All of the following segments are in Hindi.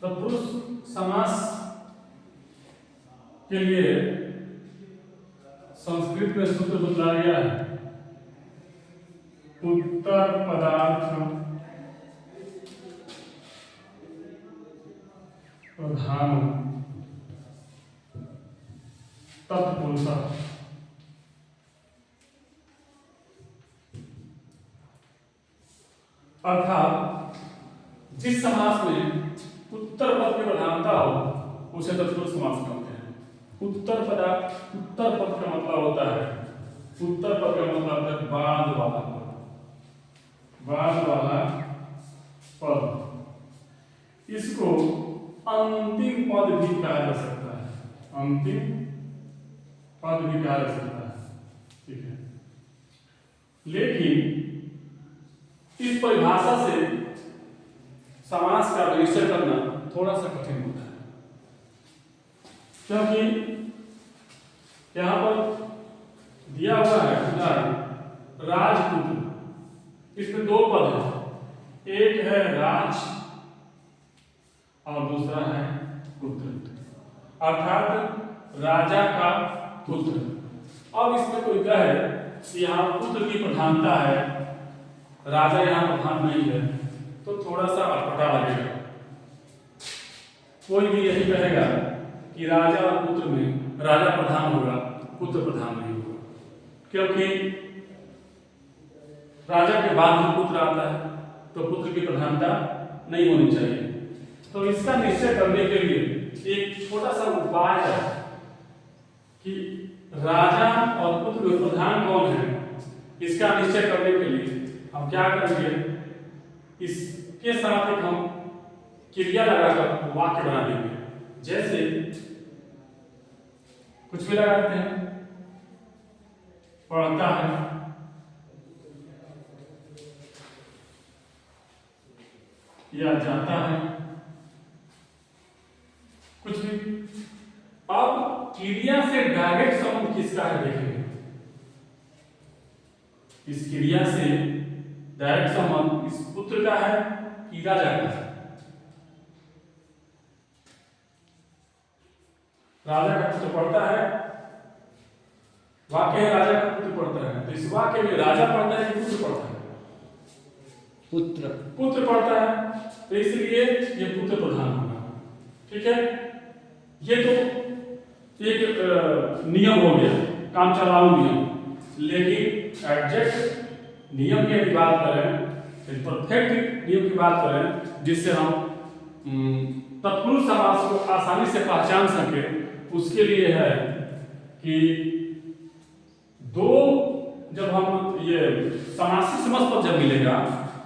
तत्पुरुष समास के लिए संस्कृत में सूत्र बतलाया गया है, उत्तर पदार्थ प्रधान तत्पुरुष। अर्थात जिस समास में उत्तर पद की प्रधानता हो उसे तत्पुरुष समास कहते हैं। उत्तर पद का मतलब होता है, उत्तर पद का मतलब है बाद वाला पद, बाद वाला पद। इसको अंतिम पद भी कहा जा सकता है, अंतिम पद भी कहा जा सकता है, ठीक है। लेकिन इस परिभाषा से समास का निश्चय करना थोड़ा सा कठिन होता है, क्योंकि यहां पर दिया हुआ है उदाहरण राजपुत्र, इसमें दो पद है, एक है राज और दूसरा है पुत्र, अर्थात राजा का पुत्र। अब इसमें कोई कहे कि यहाँ पुत्र की प्रधानता है, राजा यहाँ प्रधान नहीं है, तो थोड़ा सा अटपटा लगेगा। कोई भी यही कहेगा कि राजा और पुत्र में राजा प्रधान होगा, पुत्र प्रधान नहीं होगा, क्योंकि राजा के बाद ही पुत्र आता है, तो पुत्र की प्रधानता नहीं होनी चाहिए। तो इसका निश्चय करने के लिए एक छोटा सा उपाय है कि राजा और पुत्र में प्रधान कौन है, इसका निश्चय करने के लिए हम क्या करेंगे, इसके साथ एक हम क्रिया लगाकर वाक्य बना देंगे। जैसे कुछ भी लगाते हैं, पढ़ता है, या जाता है, कुछ भी। अब क्रिया से डायरेक्ट संबंध किसका है देखेंगे। इस क्रिया से डायरेक्ट संबंध इस पुत्र का है कि राजा का है। राजा का पुत्र पढ़ता है, वाक्य है राजा का पुत्र पढ़ता है, तो इस वाक्य में राजा पढ़ता है कि पुत्र पढ़ता है? पुत्र पढ़ता है, तो इसलिए ये पुत्र प्रधान होगा, ठीक है। ये तो एक नियम हो गया, काम चलाऊ नियम। लेकिन एग्जैक्ट नियम की बात करें, परफेक्ट नियम की बात करें, जिससे हम तत्पुरुष समास को आसानी से पहचान सके, उसके लिए है कि दो, जब हम ये समासिक समस्त पद जब मिलेगा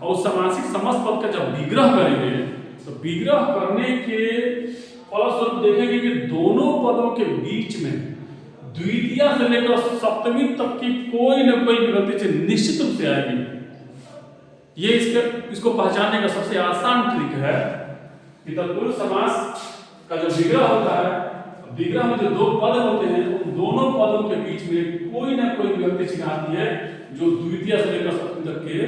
और समासिक समस्त पद का जब विग्रह करेंगे, तो विग्रह करने के फलस्वरूप देखेंगे कि दोनों पदों के बीच में द्वितीय से लेकर सप्तमी तक की कोई न कोई विभक्ति से निश्चित रूप से आएगी। ये इसको पहचानने का सबसे आसान ट्रिक है कि तत्पुरुष समास का जो विग्रह होता है, विग्रह में जो दो पद होते हैं, उन दोनों पदों के बीच में कोई ना कोई विभक्ति चिन्ह आती है जो द्वितीय से लेकर सप्तमी तक के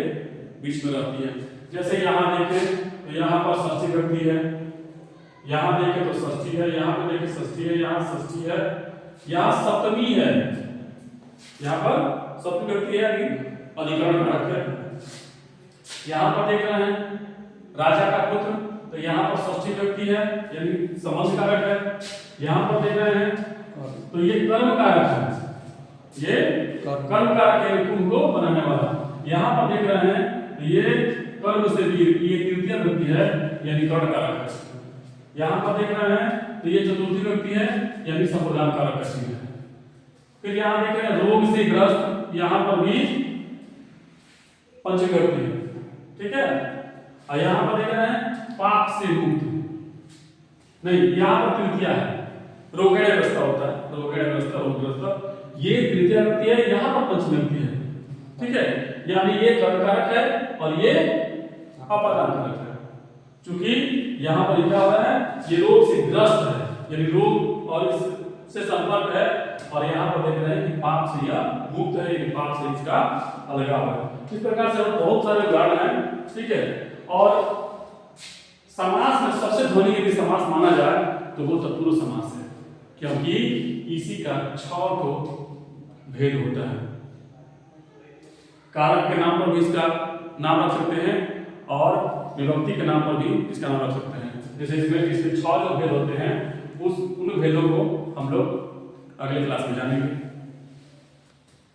बीच में रहती है। जैसे यहाँ देखें तो यहाँ पर षष्ठी विभक्ति है, यहाँ देखें तो षष्ठी है, यहाँ पर देखें षष्ठी है, यहाँ षष्ठी है, यहाँ सप्तमी है, यहाँ पर सप्तमी विभक्ति है अधिकरण कारक है। यहाँ पर देख रहे हैं राजा का पुत्र, तो यहाँ पर षष्ठी विभक्ति है यानी संबंध कारक है। यहाँ पर देख रहे हैं तो ये कर्म कारक है, ये कर्म कारक है, कुंभ को बनाने वाला। यहाँ पर देख रहे हैं तो ये कर्म से भी ये तृतीय विभक्ति है यानी कर्ण कारक है। यहाँ पर देख रहे हैं तो ये चतुर्थी विभक्ति है यानी संप्रदान कारक है। फिर यहाँ देख रहे हैं रोग से ग्रस्त, यहाँ पर भी पंचमी विभक्ति है, ठीक है। और यहाँ पर देख रहे हैं पाप से मुक्त, नहीं यहाँ पर तृतीय है, रोगेण ग्रस्त होता है, रोगेण ग्रस्त रोगग्रस्त, ये तृतीय विभक्ति है, यहाँ पर पंचमी विभक्ति है, ठीक है। यानी ये कर्ण कारक है और ये अपादान कारक है। चूंकि यहाँ पर लिखा हुआ है ये रोग से ग्रस्त है यानी रोग और इससे संपर्क है, और यहाँ पर देख रहे हैं कि पाप से यह मुक्त है यानी पाप से इसका अलगाव है। इस प्रकार से बहुत सारे उदाहरण हैं, ठीक है। और समास में सबसे सबसे ध्वनि यदि समास माना जाए तो वो तत्पुरुष समास है, क्योंकि इसी का 6 को भेद होता है। कारक के नाम पर भी इसका नाम रख सकते हैं और विभक्ति के नाम पर भी इसका नाम रख सकते हैं। जैसे इसमें 6 जो भेद होते हैं उन भेदों को हम लोग अगले क्लास में जानेंगे।